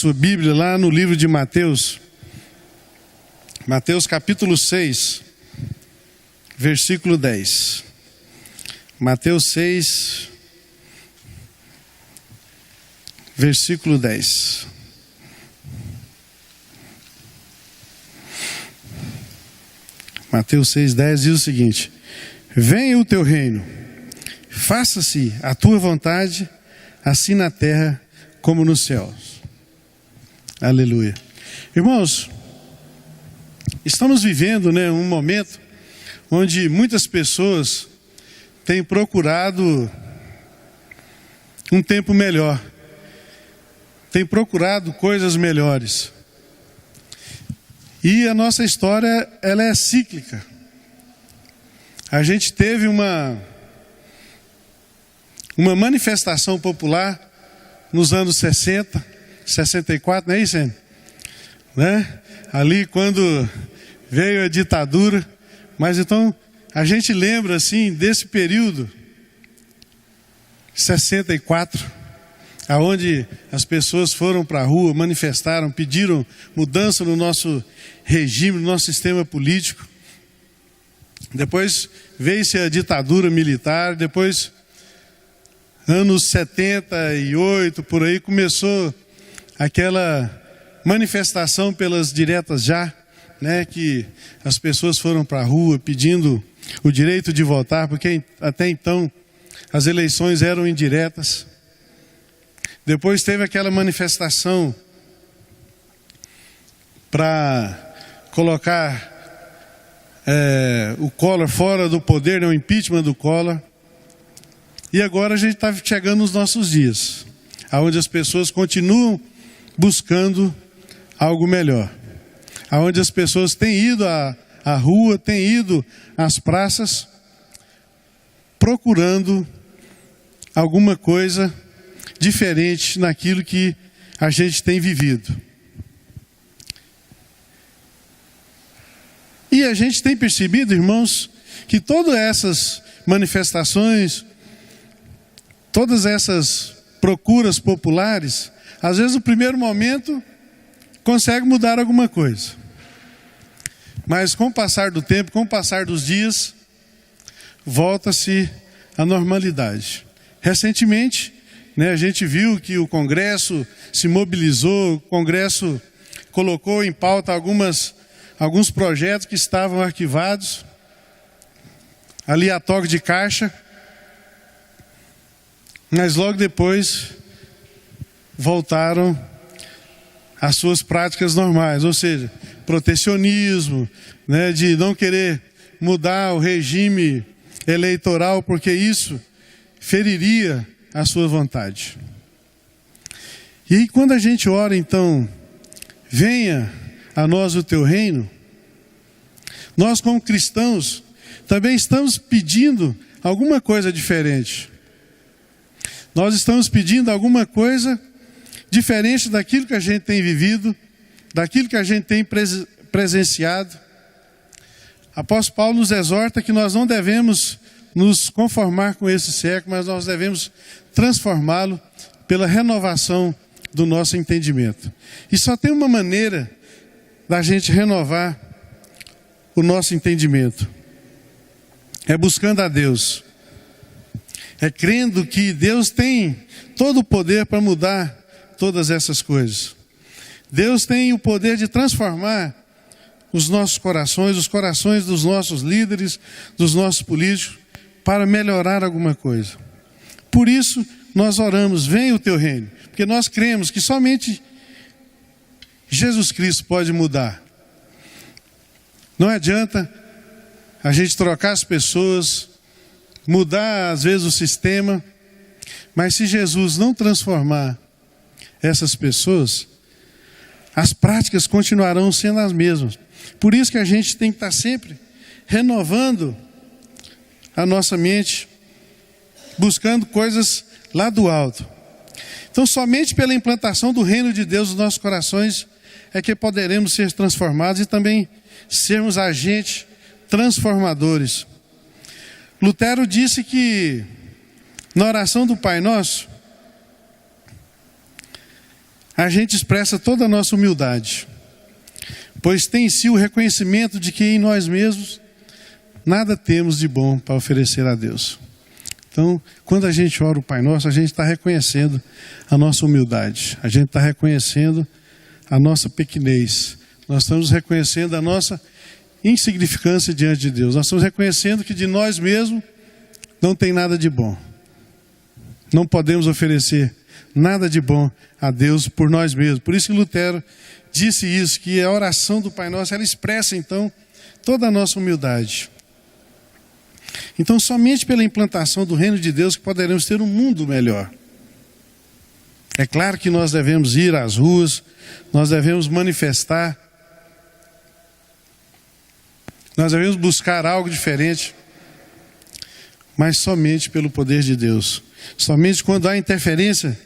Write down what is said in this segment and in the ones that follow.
sua Bíblia lá no livro de Mateus, Mateus capítulo 6, versículo 10. Mateus 6, versículo 10. Mateus 6, 10 diz o seguinte: venha o teu reino, faça-se a tua vontade, assim na terra como nos céus. Aleluia. Irmãos, estamos vivendo, um momento onde muitas pessoas têm procurado um tempo melhor, têm procurado coisas melhores. E a nossa história, ela é cíclica. A gente teve uma manifestação popular nos anos 60, 64, não é isso, hein? Ali quando veio a ditadura. Mas então, a gente lembra assim desse período, 64, aonde as pessoas foram para a rua, manifestaram, pediram mudança no nosso regime, no nosso sistema político. Depois veio-se a ditadura militar, depois, anos 78, por aí, começou aquela manifestação pelas diretas já, que as pessoas foram para a rua pedindo o direito de votar, porque até então as eleições eram indiretas. Depois teve aquela manifestação para colocar o Collor fora do poder, o impeachment do Collor. E agora a gente está chegando nos nossos dias, onde as pessoas continuam buscando algo melhor, onde as pessoas têm ido à rua, têm ido às praças, procurando alguma coisa diferente naquilo que a gente tem vivido. E a gente tem percebido, irmãos, que todas essas manifestações, todas essas procuras populares, às vezes no primeiro momento consegue mudar alguma coisa. Mas com o passar do tempo, com o passar dos dias, volta-se à normalidade. Recentemente, a gente viu que o Congresso se mobilizou, o Congresso colocou em pauta alguns projetos que estavam arquivados, ali a toque de caixa, mas logo depois voltaram às suas práticas normais, ou seja, protecionismo, de não querer mudar o regime eleitoral, porque isso feriria a sua vontade. E aí, quando a gente ora, então, venha a nós o teu reino, nós como cristãos também estamos pedindo alguma coisa diferente. Nós estamos pedindo alguma coisa diferente daquilo que a gente tem vivido, daquilo que a gente tem presenciado. Apóstolo Paulo nos exorta que nós não devemos nos conformar com esse século, mas nós devemos transformá-lo pela renovação do nosso entendimento. E só tem uma maneira da gente renovar o nosso entendimento: é buscando a Deus, é crendo que Deus tem todo o poder para mudar todas essas coisas. Deus tem o poder de transformar os nossos corações, os corações dos nossos líderes, dos nossos políticos, para melhorar alguma coisa. Por isso nós oramos: venha o teu reino, porque nós cremos que somente Jesus Cristo pode mudar. Não adianta a gente trocar as pessoas, mudar às vezes o sistema, mas se Jesus não transformar essas pessoas, as práticas continuarão sendo as mesmas. Por isso que a gente tem que estar sempre renovando a nossa mente, buscando coisas lá do alto. Então, somente pela implantação do reino de Deus nos nossos corações é que poderemos ser transformados e também sermos agentes transformadores. Lutero disse que na oração do Pai Nosso, a gente expressa toda a nossa humildade, pois tem em si o reconhecimento de que em nós mesmos nada temos de bom para oferecer a Deus. Então, quando a gente ora o Pai Nosso, a gente está reconhecendo a nossa humildade, a gente está reconhecendo a nossa pequenez, nós estamos reconhecendo a nossa insignificância diante de Deus, nós estamos reconhecendo que de nós mesmos não tem nada de bom, não podemos oferecer nada de bom a Deus por nós mesmos. Por isso que Lutero disse isso, que a oração do Pai Nosso, ela expressa então toda a nossa humildade. Então, somente pela implantação do reino de Deus que poderemos ter um mundo melhor. É claro que nós devemos ir às ruas, nós devemos manifestar, nós devemos buscar algo diferente, mas somente pelo poder de Deus. Somente quando há interferência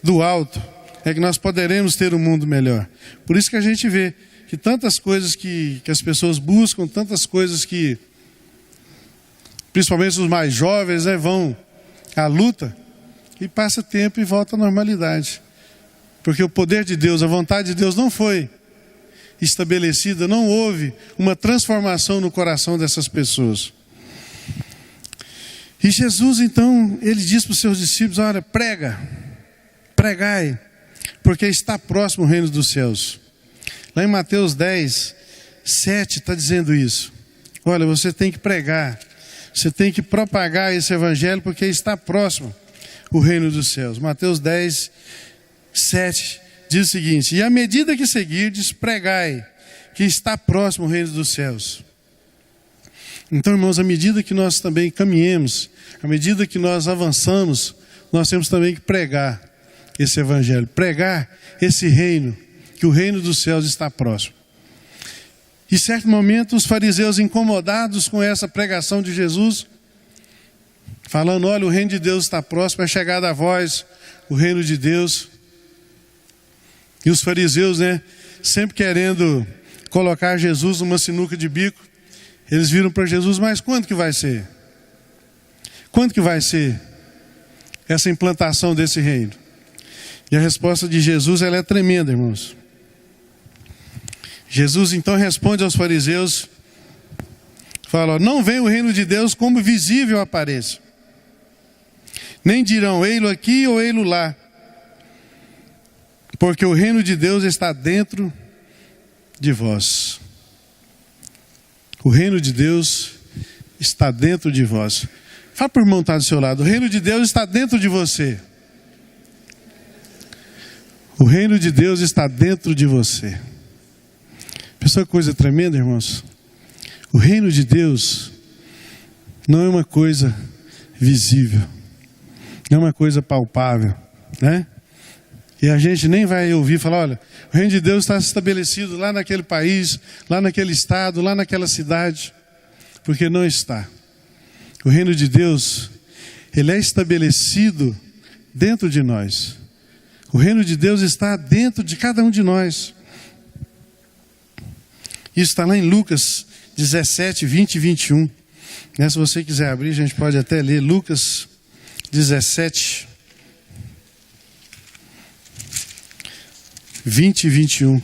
do alto é que nós poderemos ter um mundo melhor. Por isso que a gente vê que tantas coisas que as pessoas buscam, tantas coisas que principalmente os mais jovens, né, vão à luta e passa tempo e volta à normalidade. Porque o poder de Deus, a vontade de Deus não foi estabelecida, não houve uma transformação no coração dessas pessoas. E Jesus então, ele diz para os seus discípulos, olha, pregai, porque está próximo o reino dos céus. Lá em Mateus 10, 7 está dizendo isso. Olha, você tem que pregar, você tem que propagar esse evangelho, porque está próximo o reino dos céus. Mateus 10, 7 diz o seguinte: e à medida que seguirdes, pregai, que está próximo o reino dos céus. Então, irmãos, à medida que nós também caminhemos, à medida que nós avançamos, nós temos também que pregar esse evangelho, pregar esse reino, que o reino dos céus está próximo. Em certo momento, os fariseus, incomodados com essa pregação de Jesus, falando, olha, o reino de Deus está próximo, é chegado a vós o reino de Deus. E os fariseus, né, sempre querendo colocar Jesus numa sinuca de bico, eles viram para Jesus, mas quando que vai ser? Quando que vai ser essa implantação desse reino? E a resposta de Jesus, ela é tremenda, irmãos. Jesus então responde aos fariseus, fala, não vem o reino de Deus como visível aparência, nem dirão, ei-lo aqui ou ei-lo lá, porque o reino de Deus está dentro de vós. O reino de Deus está dentro de vós. Fala para o irmão que está do seu lado, o reino de Deus está dentro de você. O reino de Deus está dentro de você. Pessoal, que coisa tremenda, irmãos. O reino de Deus não é uma coisa visível, não é uma coisa palpável, né? E a gente nem vai ouvir falar, olha, o reino de Deus está estabelecido lá naquele país, lá naquele estado, lá naquela cidade, porque não está. O reino de Deus, ele é estabelecido dentro de nós. O reino de Deus está dentro de cada um de nós. Isso está lá em Lucas 17, 20 e 21. Se você quiser abrir, a gente pode até ler Lucas 17, 20 e 21.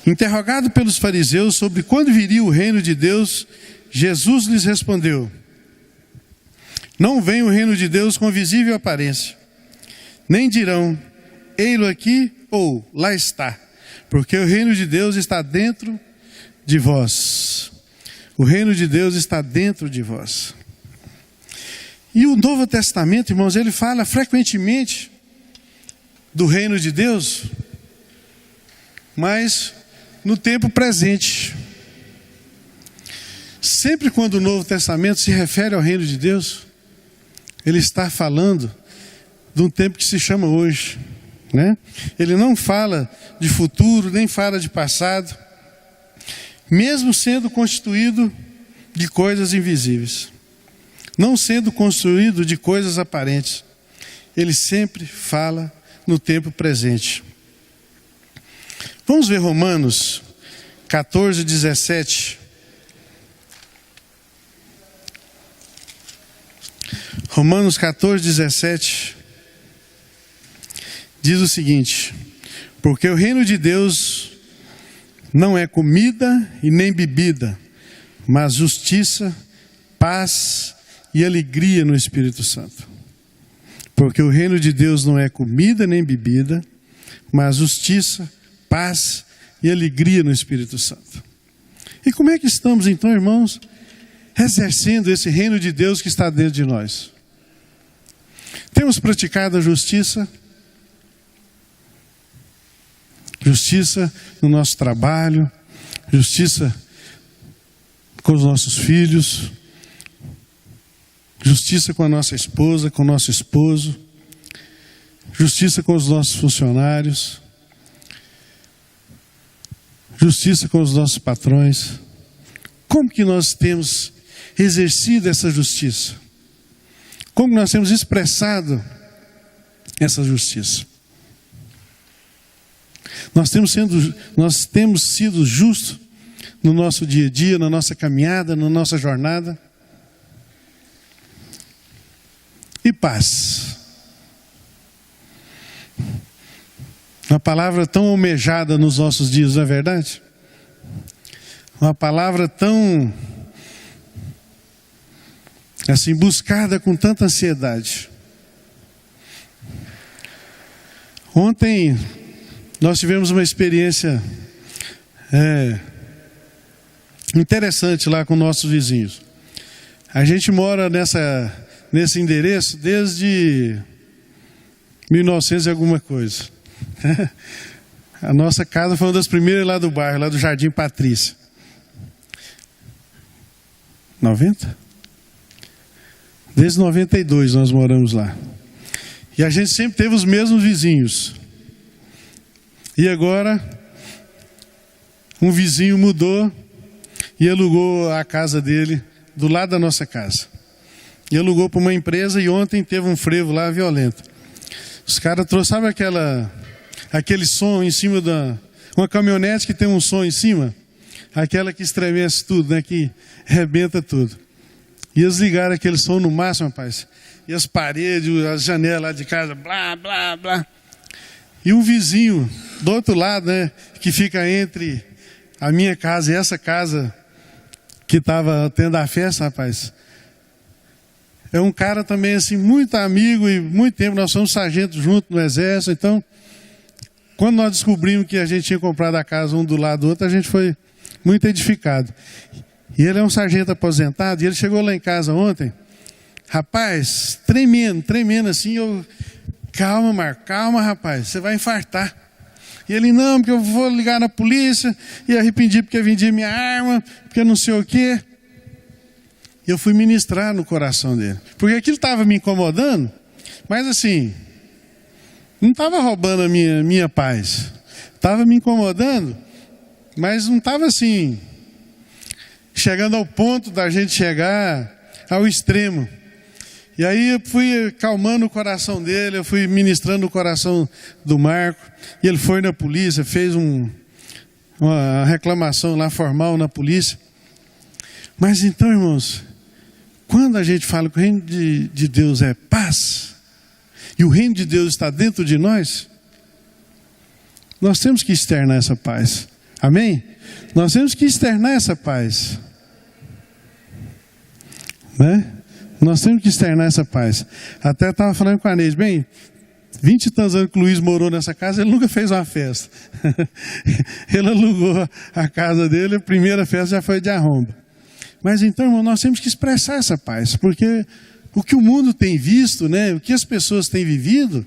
Interrogado pelos fariseus sobre quando viria o reino de Deus, Jesus lhes respondeu, não vem o reino de Deus com visível aparência, nem dirão, ei-lo aqui ou lá está, porque o reino de Deus está dentro de vós. O reino de Deus está dentro de vós. E o Novo Testamento, irmãos, ele fala frequentemente do reino de Deus, mas no tempo presente. Sempre quando o Novo Testamento se refere ao reino de Deus, ele está falando de um tempo que se chama hoje, né? Ele não fala de futuro, nem fala de passado, mesmo sendo constituído de coisas invisíveis, não sendo construído de coisas aparentes, ele sempre fala no tempo presente. Vamos ver Romanos 14, 17. Romanos 14, 17 diz o seguinte: porque o reino de Deus não é comida e nem bebida, mas justiça, paz e alegria no Espírito Santo. Porque o reino de Deus não é comida nem bebida, mas justiça, paz e alegria no Espírito Santo. E como é que estamos então, irmãos, exercendo esse reino de Deus que está dentro de nós? Temos praticado a justiça? Justiça no nosso trabalho, justiça com os nossos filhos, justiça com a nossa esposa, com o nosso esposo, justiça com os nossos funcionários, justiça com os nossos patrões. Como que nós temos exercido essa justiça? Como nós temos expressado essa justiça? Nós temos sido justos no nosso dia a dia, na nossa caminhada, na nossa jornada. E paz. Uma palavra tão almejada nos nossos dias, não é verdade? Uma palavra tão, assim, buscada com tanta ansiedade. Ontem nós tivemos uma experiência interessante lá com nossos vizinhos. A gente mora nesse endereço desde 1900 e alguma coisa. A nossa casa foi uma das primeiras lá do bairro, lá do Jardim Patrícia. 90? Desde 92 nós moramos lá. E a gente sempre teve os mesmos vizinhos. E agora, um vizinho mudou e alugou a casa dele do lado da nossa casa. E alugou para uma empresa e ontem teve um frevo lá violento. Os caras trouxeram, sabe aquele som em cima uma caminhonete que tem um som em cima? Aquela que estremece tudo, né? Que rebenta tudo. E eles ligaram aquele som no máximo, rapaz. E as paredes, as janelas lá de casa, blá, blá, blá. E um vizinho do outro lado, né? Que fica entre a minha casa e essa casa que estava tendo a festa, rapaz. É um cara também assim, muito amigo e muito tempo. Nós somos sargentos juntos no exército. Então, quando nós descobrimos que a gente tinha comprado a casa um do lado do outro, a gente foi muito edificado. E ele é um sargento aposentado, e ele chegou lá em casa ontem, rapaz, tremendo assim. Calma, Marco, calma, rapaz, você vai infartar. E ele, não, porque eu vou ligar na polícia, e arrependi porque eu vendi minha arma, porque não sei o quê. E eu fui ministrar no coração dele, porque aquilo estava me incomodando, mas assim, não estava roubando a minha paz, estava me incomodando, mas não estava assim, chegando ao ponto da gente chegar ao extremo. E aí eu fui calmando o coração dele, eu fui ministrando o coração do Marco, e ele foi na polícia, fez uma reclamação lá formal na polícia. Mas então, irmãos, quando a gente fala que o reino de Deus é paz, e o reino de Deus está dentro de nós, nós temos que externar essa paz. Amém? Nós temos que externar essa paz. Né? Nós temos que externar essa paz. Até estava falando com a Neide, 20 e tantos anos que o Luiz morou nessa casa, ele nunca fez uma festa. Ele alugou a casa dele, a primeira festa já foi de arromba. Mas então, irmão, nós temos que expressar essa paz, porque o que o mundo tem visto, né, o que as pessoas têm vivido,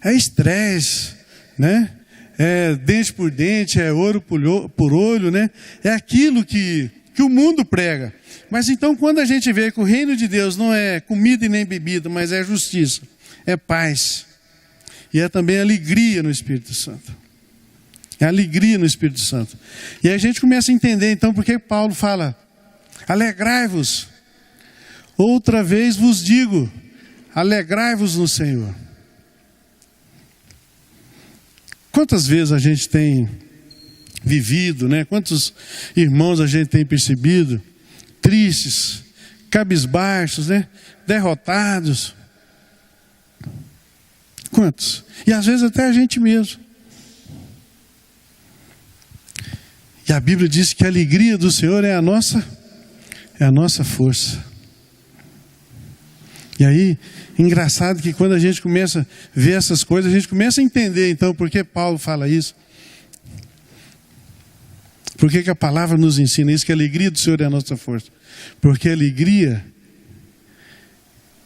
é estresse, né? É dente por dente, é olho por olho, né? É aquilo que o mundo prega. Mas então, quando a gente vê que o reino de Deus não é comida e nem bebida, mas é justiça, é paz, e é também alegria no Espírito Santo. É alegria no Espírito Santo. E aí a gente começa a entender, então, por que Paulo fala: alegrai-vos. Outra vez vos digo, alegrai-vos no Senhor. Quantas vezes a gente tem vivido, né? Quantos irmãos a gente tem percebido tristes, cabisbaixos, né? Derrotados. Quantos? E às vezes até a gente mesmo. E a Bíblia diz que a alegria do Senhor é a nossa força. E aí, engraçado que quando a gente começa a ver essas coisas, a gente começa a entender então por que Paulo fala isso. Por que a palavra nos ensina isso, que a alegria do Senhor é a nossa força? Porque a alegria,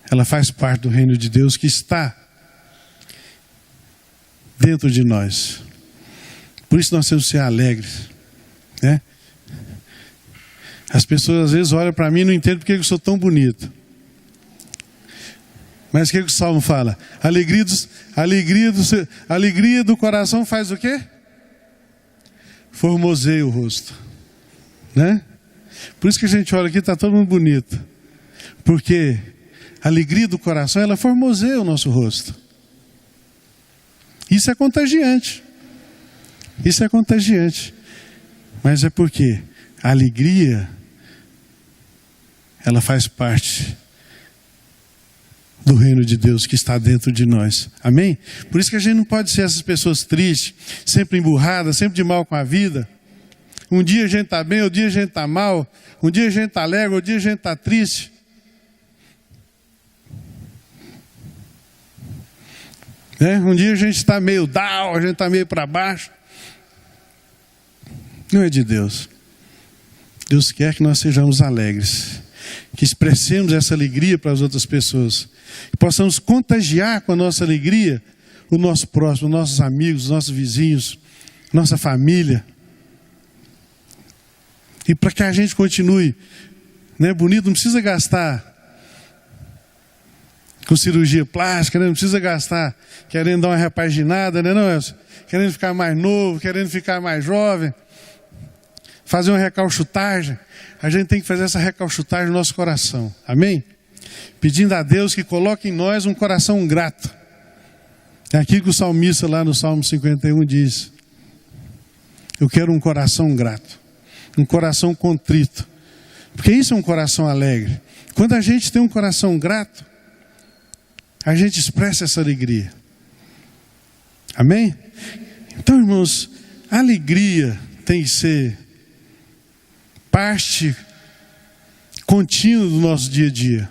ela faz parte do reino de Deus que está dentro de nós. Por isso nós temos que ser alegres, né? As pessoas às vezes olham para mim e não entendem porque eu sou tão bonito. Mas o que o Salmo fala? Alegria do coração faz o quê? Formoseia o rosto, né? Por isso que a gente olha aqui, está todo mundo bonito. Porque a alegria do coração, ela formoseia o nosso rosto. Isso é contagiante. Isso é contagiante. Mas é porque a alegria, ela faz parte do reino de Deus que está dentro de nós. Amém? Por isso que a gente não pode ser essas pessoas tristes, sempre emburradas, sempre de mal com a vida. Um dia a gente está bem, outro dia a gente está mal. Um dia a gente está alegre, outro dia a gente está triste. Um dia a gente está meio down, a gente está meio para baixo. Não é de Deus. Deus quer que nós sejamos alegres, que expressemos essa alegria para as outras pessoas, que possamos contagiar com a nossa alegria o nosso próximo, os nossos amigos, os nossos vizinhos, nossa família. E para que a gente continue, né, bonito, não precisa gastar com cirurgia plástica, né? Não precisa gastar querendo dar uma repaginada, né, não, Elcio? Querendo ficar mais novo, querendo ficar mais jovem, fazer uma recalchutagem. A gente tem que fazer essa recalchutagem no nosso coração, amém? Pedindo a Deus que coloque em nós um coração grato. É aquilo que o salmista lá no Salmo 51 diz: eu quero um coração grato, um coração contrito, porque isso é um coração alegre. Quando a gente tem um coração grato, a gente expressa essa alegria, amém? Então, irmãos, a alegria tem que ser parte contínua do nosso dia a dia.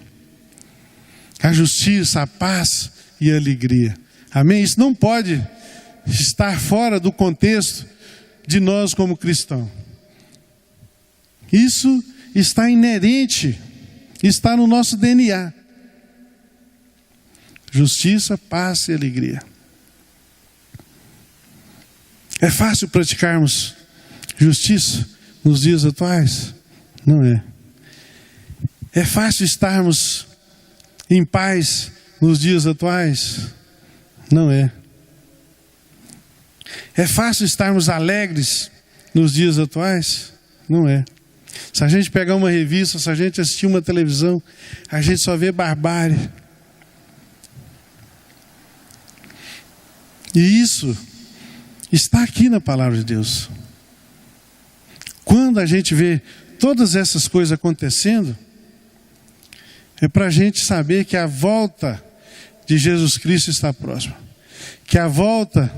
A justiça, a paz e a alegria, amém? Isso não pode estar fora do contexto de nós como cristãos. Isso está inerente, está no nosso DNA. Justiça, paz e alegria. É fácil praticarmos justiça nos dias atuais? Não é. É fácil estarmos em paz nos dias atuais? Não é. É fácil estarmos alegres nos dias atuais? Não é. Se a gente pegar uma revista, se a gente assistir uma televisão, a gente só vê barbárie. E isso está aqui na palavra de Deus. Quando a gente vê todas essas coisas acontecendo, é para a gente saber que a volta de Jesus Cristo está próxima, que a volta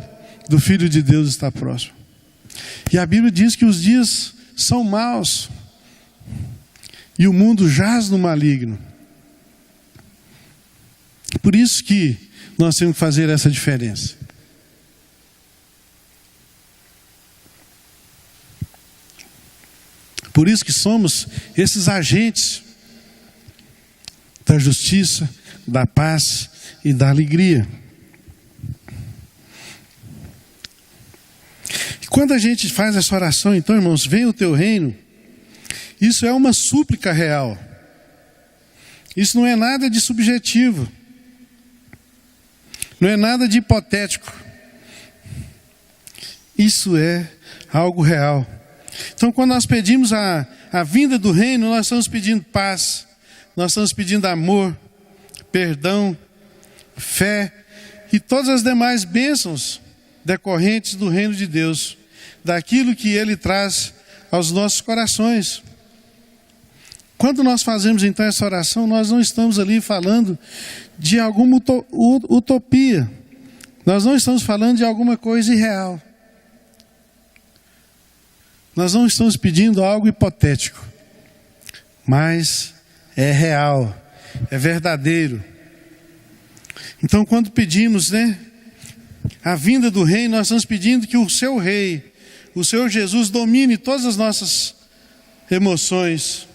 do Filho de Deus está próxima. E a Bíblia diz que os dias são maus e o mundo jaz no maligno. Por isso que nós temos que fazer essa diferença. Por isso que somos esses agentes da justiça, da paz e da alegria. E quando a gente faz essa oração, então, irmãos, venha o teu reino, isso é uma súplica real. Isso não é nada de subjetivo. Não é nada de hipotético. Isso é algo real. Então, quando nós pedimos a vinda do reino, nós estamos pedindo paz, nós estamos pedindo amor, perdão, fé e todas as demais bênçãos decorrentes do reino de Deus, daquilo que Ele traz aos nossos corações. Quando nós fazemos então essa oração, nós não estamos ali falando de alguma utopia. Nós não estamos falando de alguma coisa irreal. Nós não estamos pedindo algo hipotético. Mas é real, é verdadeiro. Então quando pedimos, a vinda do reino, nós estamos pedindo que o seu rei, o Senhor Jesus, domine todas as nossas emoções,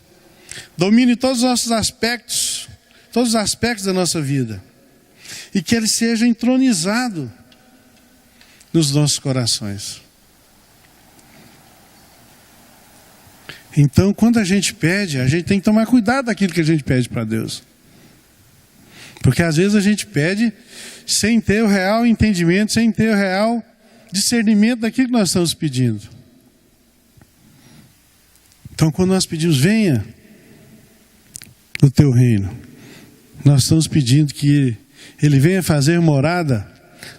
domine todos os nossos aspectos, todos os aspectos da nossa vida, e que Ele seja entronizado nos nossos corações. Então, quando a gente pede, a gente tem que tomar cuidado daquilo que a gente pede para Deus. Porque às vezes a gente pede sem ter o real entendimento, sem ter o real discernimento daquilo que nós estamos pedindo. Então, quando nós pedimos, venha o teu reino, nós estamos pedindo que Ele venha fazer morada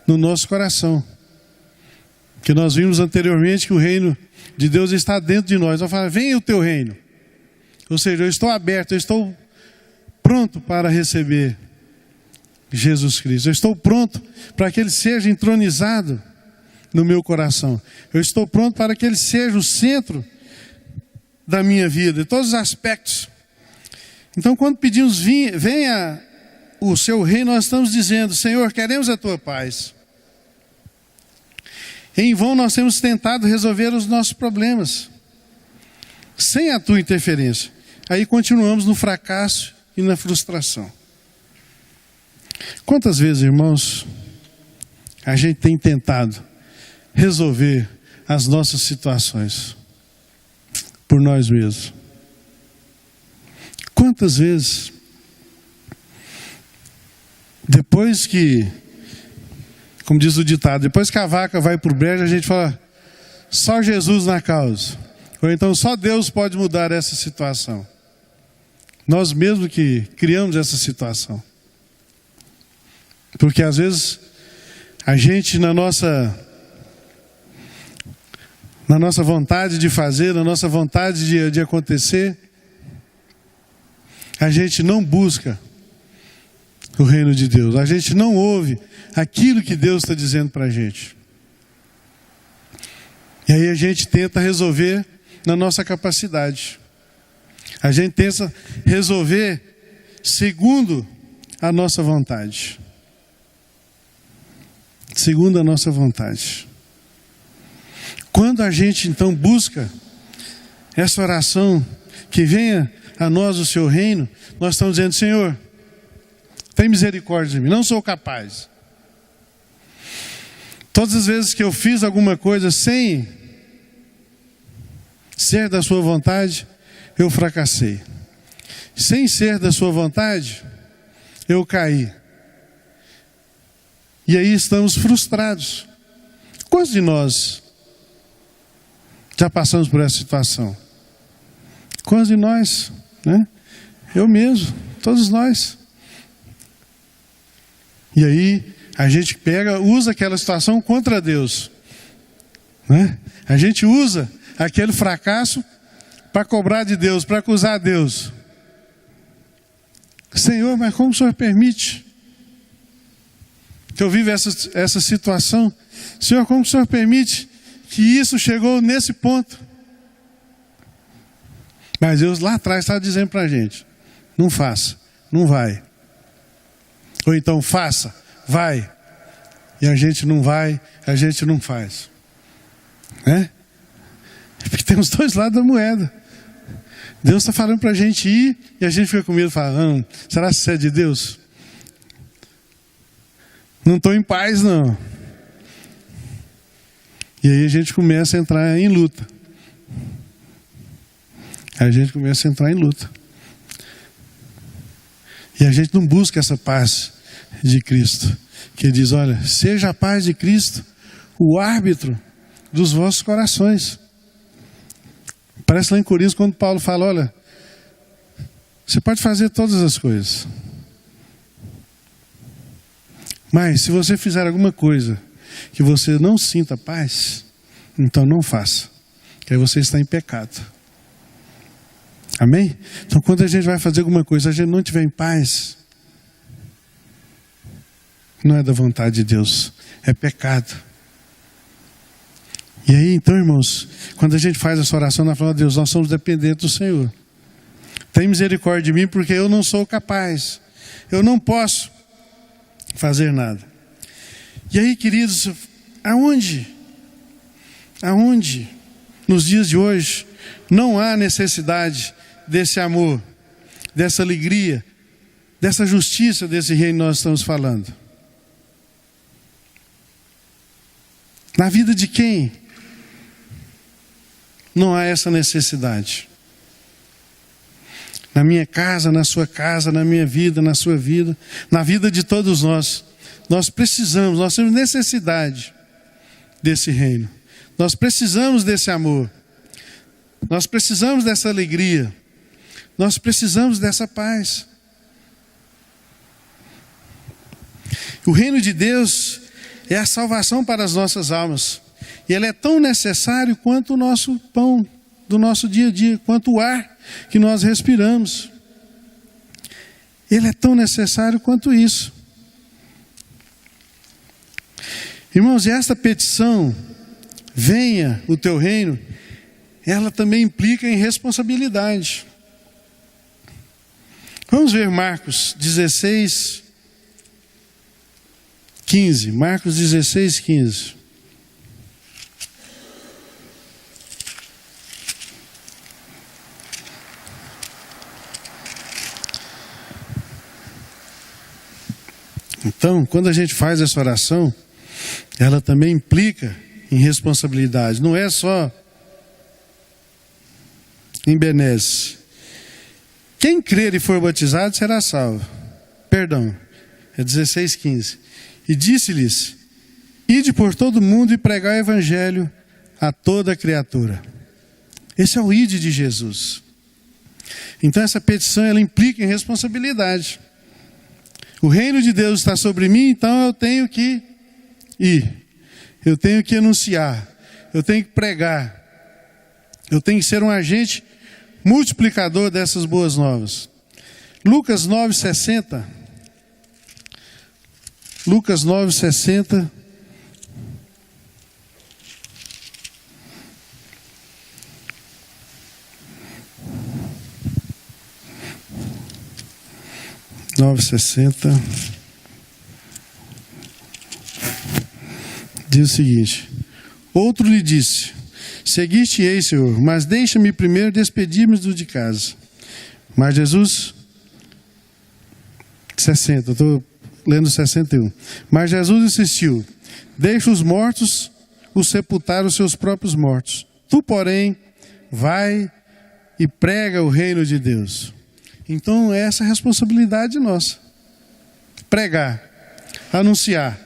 no nosso coração. Que nós vimos anteriormente que o reino de Deus está dentro de nós. Nós falamos, venha o teu reino. Ou seja, eu estou aberto, eu estou pronto para receber Jesus Cristo. Eu estou pronto para que Ele seja entronizado no meu coração. Eu estou pronto para que Ele seja o centro da minha vida, de todos os aspectos. Então, quando pedimos, venha o seu reino, nós estamos dizendo, Senhor, queremos a tua paz. Em vão nós temos tentado resolver os nossos problemas, sem a tua interferência. Aí continuamos no fracasso e na frustração. Quantas vezes, irmãos, a gente tem tentado resolver as nossas situações por nós mesmos? Quantas vezes, depois que, como diz o ditado, depois que a vaca vai para o brejo, a gente fala, só Jesus na causa. Ou então só Deus pode mudar essa situação. Nós mesmos que criamos essa situação. Porque às vezes a gente na nossa vontade de fazer, na nossa vontade de acontecer, a gente não busca o reino de Deus. A gente não ouve aquilo que Deus está dizendo para a gente. E aí a gente tenta resolver na nossa capacidade. A gente tenta resolver segundo a nossa vontade. Segundo a nossa vontade. Quando a gente então busca essa oração, que venha a nós o seu reino, nós estamos dizendo, Senhor, tem misericórdia de mim, não sou capaz. Todas as vezes que eu fiz alguma coisa sem ser da sua vontade, eu fracassei. Sem ser da sua vontade, eu caí. E aí estamos frustrados. Quantos de nós já passamos por essa situação? Quantos de nós? Eu mesmo, todos nós. E aí a gente usa aquela situação contra Deus. A gente usa aquele fracasso para cobrar de Deus, para acusar Deus. Senhor, mas como o Senhor permite que eu viva essa situação? Senhor, como o Senhor permite que isso chegou nesse ponto? Mas Deus lá atrás estava dizendo para a gente, não faça, não vai. Ou então faça, vai. E a gente não vai, a gente não faz. Porque tem os dois lados da moeda. Deus está falando para a gente ir e a gente fica com medo, falando, será que isso é de Deus? Não estou em paz, não. E aí a gente começa a entrar em luta. A gente começa a entrar em luta. E a gente não busca essa paz de Cristo. Que diz, olha, seja a paz de Cristo o árbitro dos vossos corações. Parece lá em Coríntios quando Paulo fala, olha, você pode fazer todas as coisas. Mas se você fizer alguma coisa que você não sinta paz, então não faça. Que aí você está em pecado. Amém? Então quando a gente vai fazer alguma coisa, a gente não estiver em paz, não é da vontade de Deus, é pecado. E aí então, irmãos, quando a gente faz essa oração, nós falamos: Deus, nós somos dependentes do Senhor. Tem misericórdia de mim, porque eu não sou capaz, eu não posso fazer nada. E aí, queridos, aonde nos dias de hoje não há necessidade desse amor, dessa alegria, dessa justiça desse reino que nós estamos falando? Na vida de quem não há essa necessidade? Na minha casa, na sua casa, na minha vida, na sua vida, na vida de todos nós. Nós temos necessidade desse reino. Nós precisamos desse amor. Nós precisamos dessa alegria. Nós precisamos dessa paz. O reino de Deus é a salvação para as nossas almas. E ele é tão necessário quanto o nosso pão do nosso dia a dia, quanto o ar que nós respiramos. Ele é tão necessário quanto isso. Irmãos, e esta petição, venha o teu reino, ela também implica em responsabilidade. Vamos ver Marcos 16, 15. Marcos 16, 15. Então, quando a gente faz essa oração, ela também implica em responsabilidade. Não é só em benesse. Quem crer e for batizado será salvo. Perdão, é 16:15. E disse-lhes: ide por todo o mundo e pregai o evangelho a toda criatura. Esse é o ide de Jesus. Então essa petição, ela implica em responsabilidade. O reino de Deus está sobre mim, então eu tenho que ir. Eu tenho que anunciar. Eu tenho que pregar. Eu tenho que ser um agente multiplicador dessas boas novas. Lucas 9:60. Lucas 9:60. Diz o seguinte: outro lhe disse: seguiste-ei, Senhor, mas deixa-me primeiro despedir-me do de casa. Mas Jesus, 60, estou lendo 61. Mas Jesus insistiu: deixa os mortos os sepultar os seus próprios mortos. Tu, porém, vai e prega o reino de Deus. Então, essa é a responsabilidade nossa. Pregar, anunciar.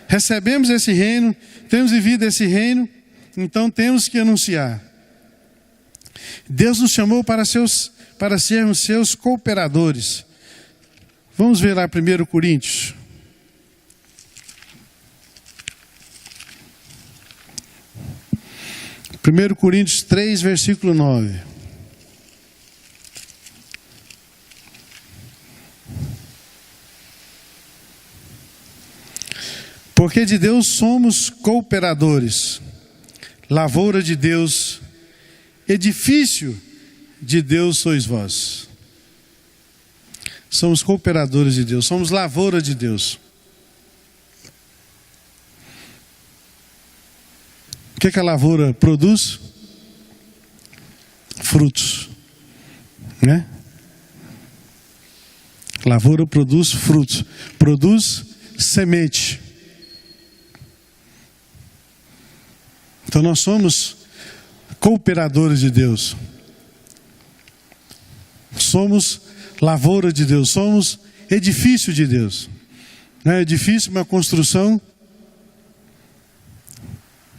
Recebemos esse reino, temos vivido esse reino, então temos que anunciar. Deus nos chamou para sermos seus cooperadores. Vamos ver lá 1 Coríntios. Primeiro Coríntios 3, versículo 9. Porque de Deus somos cooperadores, lavoura de Deus, edifício de Deus sois vós. Somos cooperadores de Deus, somos lavoura de Deus. O que a lavoura produz? Frutos, né? Lavoura produz frutos, produz semente. Então nós somos cooperadores de Deus. Somos lavoura de Deus, somos edifício de Deus. Né? Edifício é uma construção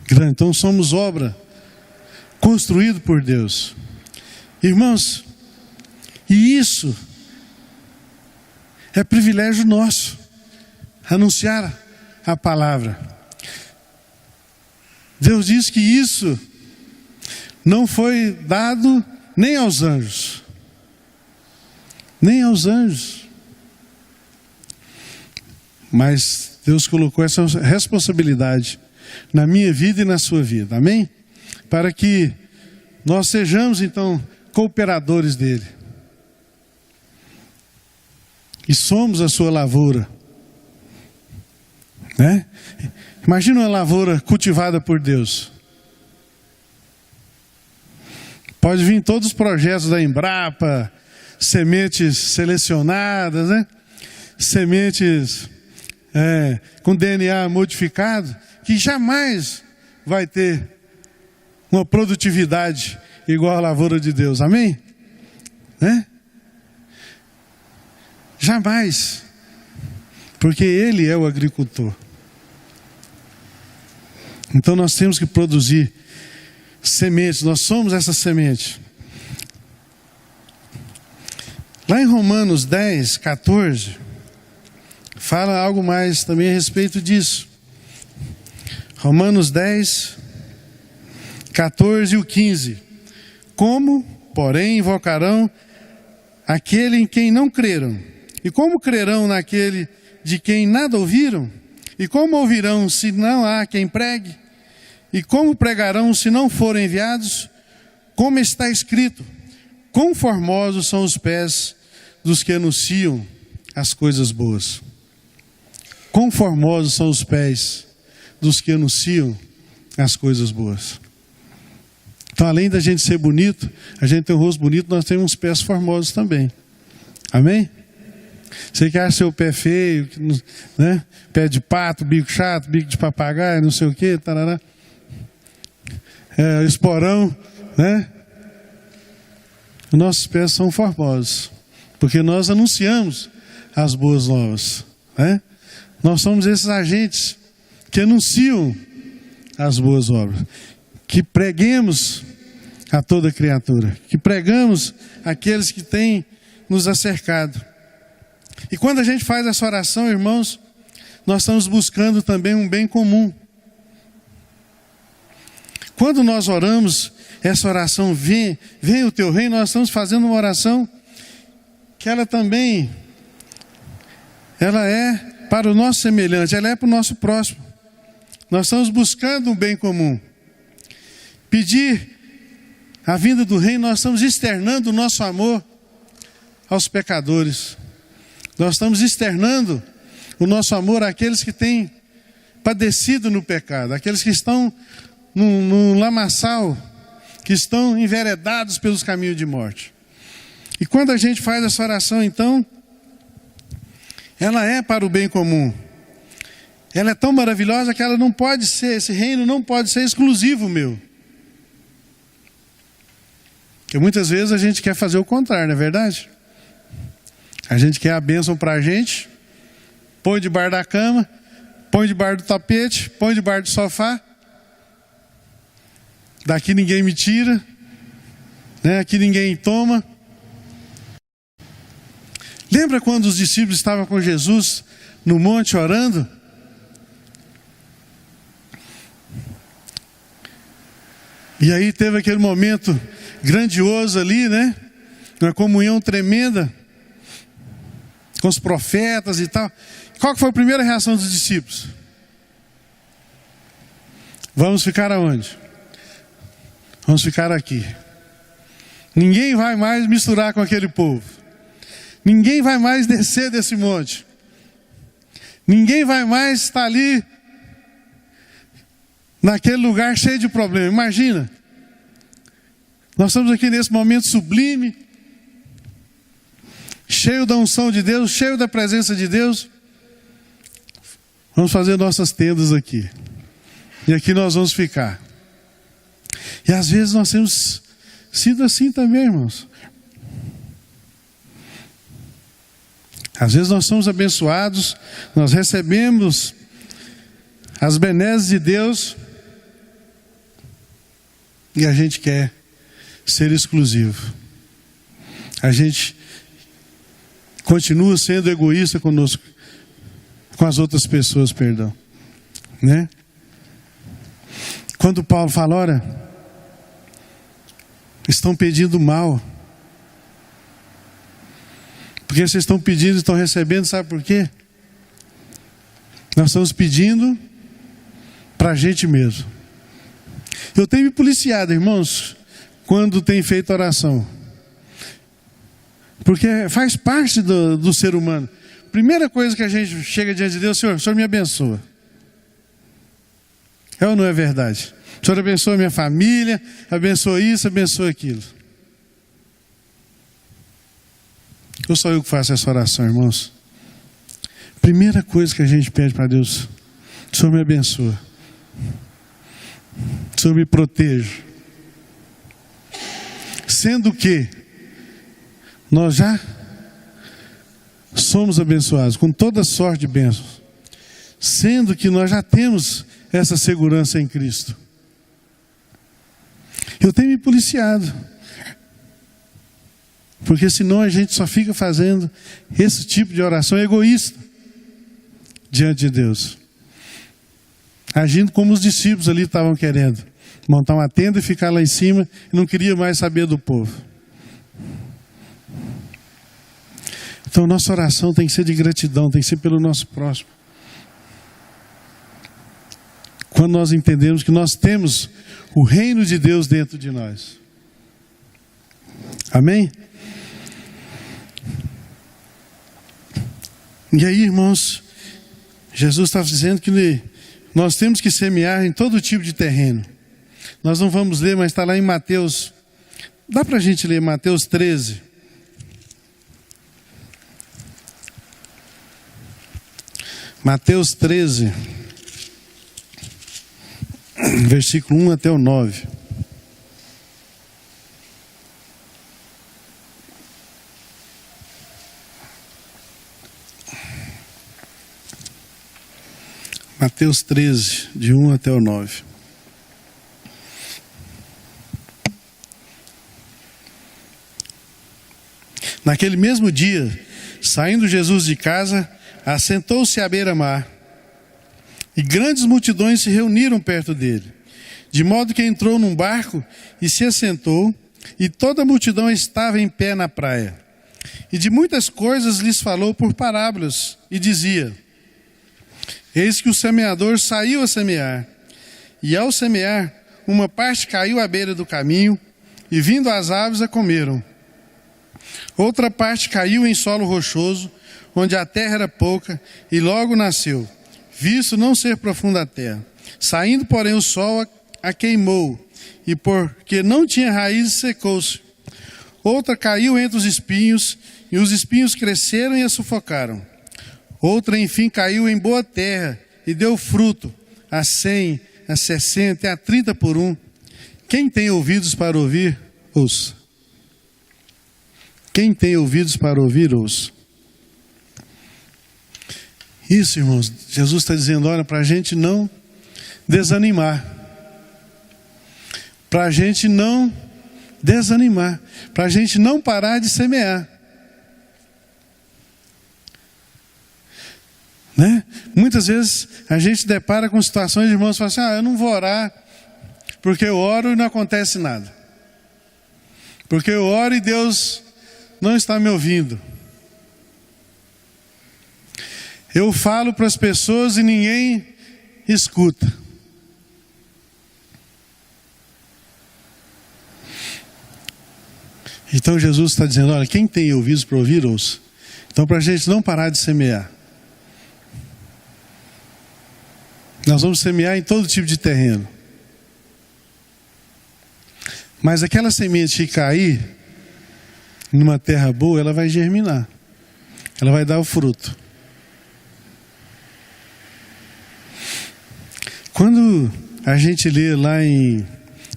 grande. Então somos obra construída por Deus. Irmãos, e isso é privilégio nosso, anunciar a palavra. Deus diz que isso não foi dado nem aos anjos, nem aos anjos. Mas Deus colocou essa responsabilidade na minha vida e na sua vida, amém? Para que nós sejamos então cooperadores dele. E somos a sua lavoura, né? Imagina uma lavoura cultivada por Deus. Pode vir todos os projetos da Embrapa, sementes selecionadas, né? Sementes com DNA modificado, que jamais vai ter uma produtividade igual a lavoura de Deus, amém? Né? Jamais, porque Ele é o agricultor. Então nós temos que produzir sementes, nós somos essa semente. Lá em Romanos 10, 14, fala algo mais também a respeito disso. Romanos 10, 14 e o 15. Como, porém, invocarão aquele em quem não creram? E como crerão naquele de quem nada ouviram? E como ouvirão se não há quem pregue? E como pregarão se não forem enviados? Como está escrito: quão formosos são os pés dos que anunciam as coisas boas. Quão formosos são os pés dos que anunciam as coisas boas. Então, além da gente ser bonito, a gente tem um rosto bonito, nós temos uns pés formosos também. Amém? Você que acha seu pé feio, né? Pé de pato, bico chato, bico de papagaio, não sei o que, tarará. Esporão, né? Os nossos pés são formosos, porque nós anunciamos as boas novas, né? Nós somos esses agentes que anunciam as boas obras, que preguemos a toda criatura, que pregamos aqueles que têm nos acercado. E quando a gente faz essa oração, irmãos, nós estamos buscando também um bem comum. Quando nós oramos, essa oração vem o teu reino, nós estamos fazendo uma oração que ela também, ela é para o nosso semelhante, ela é para o nosso próximo. Nós estamos buscando um bem comum. Pedir a vinda do reino, nós estamos externando o nosso amor aos pecadores. Nós estamos externando o nosso amor àqueles que têm padecido no pecado, aqueles que estão no lamaçal, que estão enveredados pelos caminhos de morte. E quando a gente faz essa oração, então, ela é para o bem comum. Ela é tão maravilhosa que ela não pode ser, esse reino não pode ser exclusivo meu. Porque muitas vezes a gente quer fazer o contrário, não é verdade? A gente quer a bênção para a gente, põe debaixo da cama, põe debaixo do tapete, põe debaixo do sofá. Daqui ninguém me tira, né? Aqui ninguém toma. Lembra quando os discípulos estavam com Jesus no monte orando? E aí teve aquele momento grandioso ali, né? Uma comunhão tremenda com os profetas e tal. Qual que foi a primeira reação dos discípulos? Vamos ficar aonde? Vamos ficar aqui. Ninguém vai mais misturar com aquele povo. Ninguém vai mais descer desse monte. Ninguém vai mais estar ali naquele lugar cheio de problemas. Imagina. Nós estamos aqui nesse momento sublime, cheio da unção de Deus, cheio da presença de Deus. Vamos fazer nossas tendas aqui. E aqui nós vamos ficar. E às vezes nós temos sido assim também, irmãos. Às vezes nós somos abençoados, nós recebemos as benesses de Deus e a gente quer ser exclusivo. A gente continua sendo egoísta conosco, com as outras pessoas, perdão, né? Quando Paulo fala, ora, estão pedindo mal. Porque vocês estão pedindo e estão recebendo, sabe por quê? Nós estamos pedindo para a gente mesmo. Eu tenho me policiado, irmãos, quando tenho feito oração. Porque faz parte do ser humano. Primeira coisa que a gente chega diante de Deus: o Senhor me abençoa. É ou não é verdade? O Senhor abençoa a minha família, abençoa isso, abençoa aquilo. Ou só eu que faço essa oração, irmãos? Primeira coisa que a gente pede para Deus: o Senhor me abençoa. O Senhor me proteja. Sendo que nós já somos abençoados com toda sorte de bênçãos. Sendo que nós já temos essa segurança em Cristo. Eu tenho me policiado. Porque senão a gente só fica fazendo esse tipo de oração egoísta diante de Deus. Agindo como os discípulos ali estavam querendo. Montar uma tenda e ficar lá em cima e não queria mais saber do povo. Então nossa oração tem que ser de gratidão, tem que ser pelo nosso próximo. Quando nós entendemos que nós temos o reino de Deus dentro de nós. Amém? E aí, irmãos, Jesus está dizendo que nós temos que semear em todo tipo de terreno. Nós não vamos ler, mas está lá em Mateus. Dá para a gente ler Mateus 13. Mateus 13, versículo 1 até o 9. Mateus 13, de 1 até o 9. Naquele mesmo dia, saindo Jesus de casa, assentou-se à beira-mar, e grandes multidões se reuniram perto dele, de modo que entrou num barco e se assentou, e toda a multidão estava em pé na praia. E de muitas coisas lhes falou por parábolas, e dizia: eis que o semeador saiu a semear, e ao semear, uma parte caiu à beira do caminho, e vindo as aves a comeram. Outra parte caiu em solo rochoso, onde a terra era pouca, e logo nasceu, visto não ser profunda a terra. Saindo, porém, o sol a queimou, e porque não tinha raízes, secou-se. Outra caiu entre os espinhos, e os espinhos cresceram e a sufocaram. Outra, enfim, caiu em boa terra, e deu fruto, a 100, a 60 e a 30 por um. Quem tem ouvidos para ouvir, ouça. Quem tem ouvidos para ouvir, ouça. Isso, irmãos, Jesus está dizendo: olha, para a gente não desanimar. Para a gente não desanimar. Para a gente não parar de semear. Né? Muitas vezes a gente depara com situações de irmãos que falam assim: eu não vou orar, porque eu oro e não acontece nada. Porque eu oro e Deus não está me ouvindo. Eu falo para as pessoas e ninguém escuta. Então Jesus está dizendo: olha, quem tem ouvidos para ouvir, ouça. Então, para a gente não parar de semear, nós vamos semear em todo tipo de terreno. Mas aquela semente que cair numa terra boa, ela vai germinar. Ela vai dar o fruto. Quando a gente lê lá em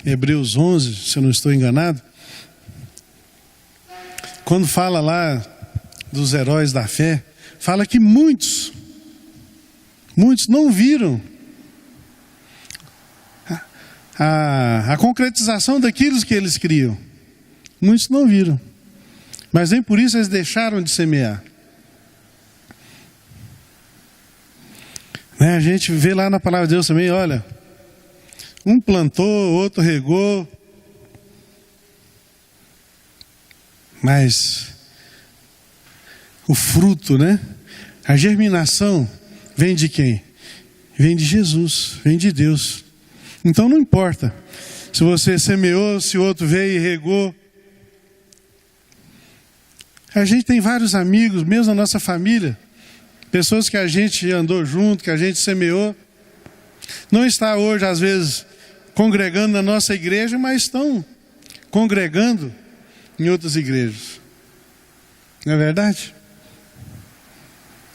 Hebreus 11, se eu não estou enganado, quando fala lá dos heróis da fé, fala que muitos não viram a concretização daquilo que eles criam. Muitos não viram. Mas nem por isso eles deixaram de semear. A gente vê lá na palavra de Deus também, olha, um plantou, outro regou, mas o fruto, né? A germinação vem de quem? Vem de Jesus, vem de Deus. Então não importa se você semeou, se o outro veio e regou. A gente tem vários amigos, mesmo na nossa família, pessoas que a gente andou junto, que a gente semeou, não está hoje, às vezes, congregando na nossa igreja, mas estão congregando em outras igrejas. Não é verdade?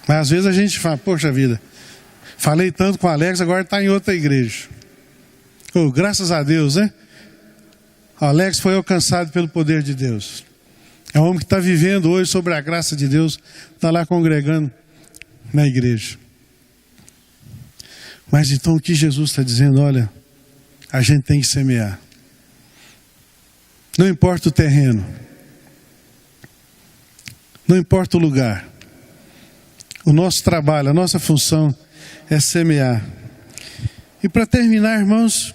Mas às vezes a gente fala, poxa vida, falei tanto com o Alex, agora está em outra igreja. Oh, graças a Deus, né? O Alex foi alcançado pelo poder de Deus. É um homem que está vivendo hoje sobre a graça de Deus, está lá congregando na igreja. Mas então o que Jesus está dizendo? Olha, a gente tem que semear. Não importa o terreno. Não importa o lugar. O nosso trabalho, a nossa função é semear. E para terminar, irmãos,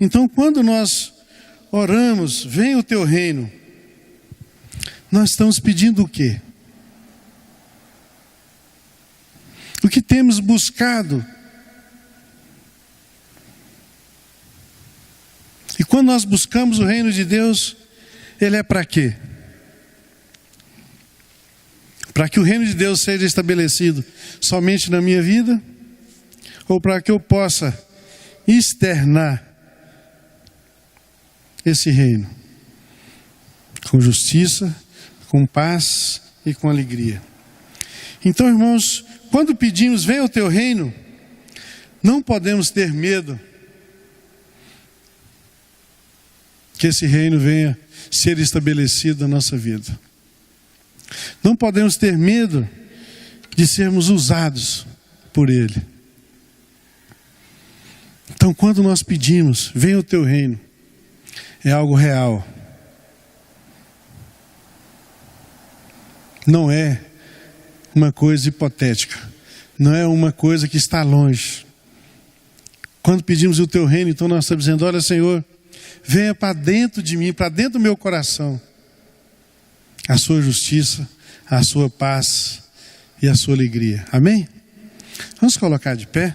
então quando nós oramos, venha o teu reino, nós estamos pedindo o quê? O que temos buscado? E quando nós buscamos o reino de Deus, ele é para quê? Para que o reino de Deus seja estabelecido somente na minha vida? Ou para que eu possa externar esse reino com justiça, com paz e com alegria? Então, irmãos, quando pedimos, venha o teu reino, não podemos ter medo que esse reino venha ser estabelecido na nossa vida. Não podemos ter medo de sermos usados por Ele. Então, quando nós pedimos, venha o teu reino, é algo real. Não é uma coisa hipotética. Não é uma coisa que está longe. Quando pedimos o teu reino, então nós estamos dizendo, olha, Senhor, venha para dentro de mim, para dentro do meu coração, a sua justiça, a sua paz e a sua alegria. Amém? Vamos colocar de pé.